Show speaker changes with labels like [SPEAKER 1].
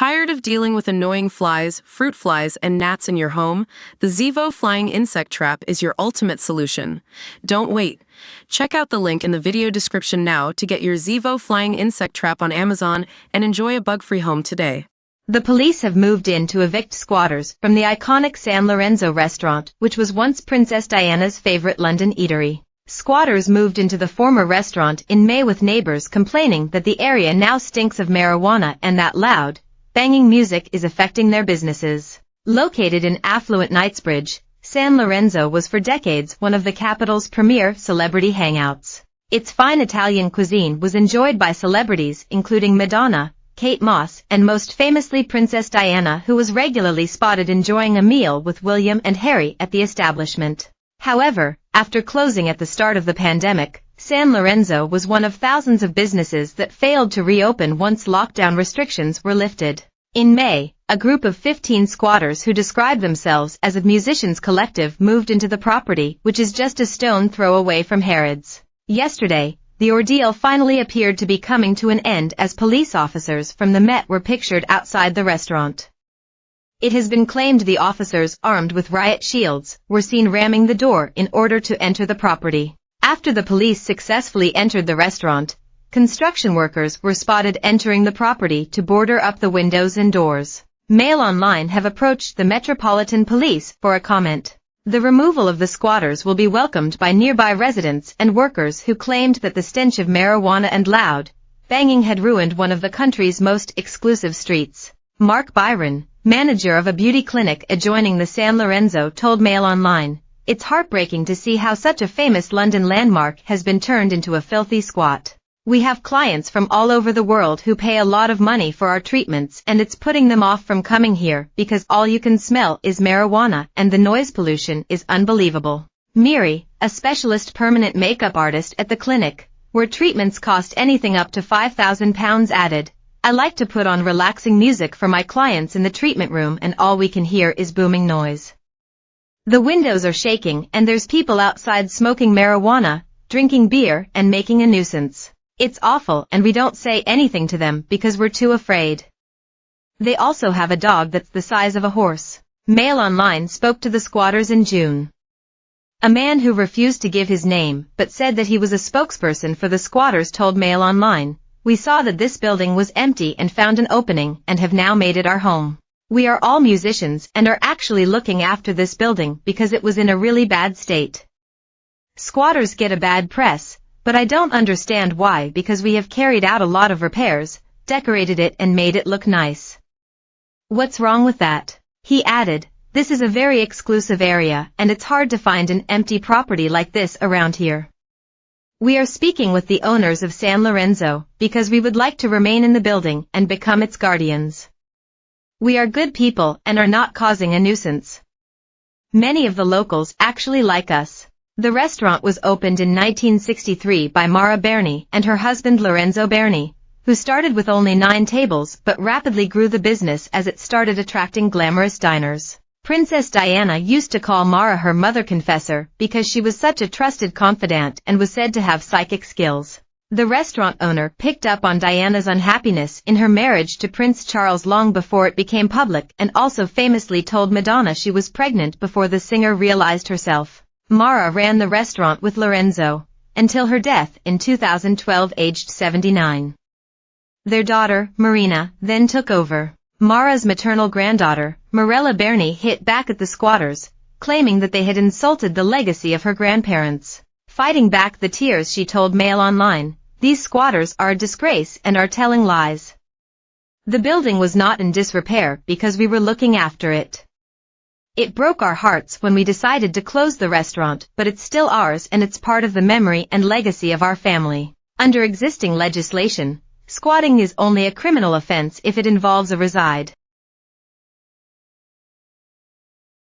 [SPEAKER 1] Tired of dealing with annoying flies, fruit flies, and gnats in your home? The Zevo Flying Insect Trap is your ultimate solution. Don't wait. Check out the link in the video description now to get your Zevo Flying Insect Trap on Amazon and enjoy a bug-free home today.
[SPEAKER 2] The police have moved in to evict squatters from the iconic San Lorenzo restaurant, which was once Princess Diana's favorite London eatery. Squatters moved into the former restaurant in May with neighbors complaining that the area now stinks of marijuana and that loud, banging music is affecting their businesses. Located in affluent Knightsbridge, San Lorenzo was for decades one of the capital's premier celebrity hangouts. Its fine Italian cuisine was enjoyed by celebrities including Madonna, Kate Moss, and most famously Princess Diana, who was regularly spotted enjoying a meal with William and Harry at the establishment. However, after closing at the start of the pandemic, San Lorenzo was one of thousands of businesses that failed to reopen once lockdown restrictions were lifted. In May, a group of 15 squatters who described themselves as a musicians collective moved into the property, which is just a stone throw away from Harrods. Yesterday, the ordeal finally appeared to be coming to an end as police officers from the Met were pictured outside the restaurant. It has been claimed the officers, armed with riot shields, were seen ramming the door in order to enter the property. After the police successfully entered the restaurant, construction workers were spotted entering the property to board up the windows and doors. Mail Online have approached the Metropolitan Police for a comment. The removal of the squatters will be welcomed by nearby residents and workers who claimed that the stench of marijuana and loud banging had ruined one of the country's most exclusive streets. Mark Byron, manager of a beauty clinic adjoining the San Lorenzo, told Mail Online, "It's heartbreaking to see how such a famous London landmark has been turned into a filthy squat. We have clients from all over the world who pay a lot of money for our treatments, and it's putting them off from coming here because all you can smell is marijuana and the noise pollution is unbelievable." Miri, a specialist permanent makeup artist at the clinic, where treatments cost anything up to £5,000, added, "I like to put on relaxing music for my clients in the treatment room and all we can hear is booming noise. The windows are shaking and there's people outside smoking marijuana, drinking beer, and making a nuisance. It's awful and we don't say anything to them because we're too afraid. They also have a dog that's the size of a horse." Mail Online spoke to the squatters in June. A man who refused to give his name but said that he was a spokesperson for the squatters told Mail Online, "We saw that this building was empty and found an opening and have now made it our home. We are all musicians and are actually looking after this building because it was in a really bad state. Squatters get a bad press, but I don't understand why, because we have carried out a lot of repairs, decorated it and made it look nice. What's wrong with that?" He added, "This is a very exclusive area and it's hard to find an empty property like this around here. We are speaking with the owners of San Lorenzo because we would like to remain in the building and become its guardians. We are good people and are not causing a nuisance. Many of the locals actually like us." The restaurant was opened in 1963 by Mara Berni and her husband Lorenzo Berni, who started with only 9 tables but rapidly grew the business as it started attracting glamorous diners. Princess Diana used to call Mara her mother confessor because she was such a trusted confidant and was said to have psychic skills. The restaurant owner picked up on Diana's unhappiness in her marriage to Prince Charles long before it became public and also famously told Madonna she was pregnant before the singer realized herself. Mara ran the restaurant with Lorenzo until her death in 2012, aged 79. Their daughter, Marina, then took over. Mara's maternal granddaughter, Marella Berni, hit back at the squatters, claiming that they had insulted the legacy of her grandparents. Fighting back the tears, she told Mail Online, "These squatters are a disgrace and are telling lies. The building was not in disrepair because we were looking after it. It broke our hearts when we decided to close the restaurant, but it's still ours and it's part of the memory and legacy of our family." Under existing legislation, squatting is only a criminal offense if it involves a reside.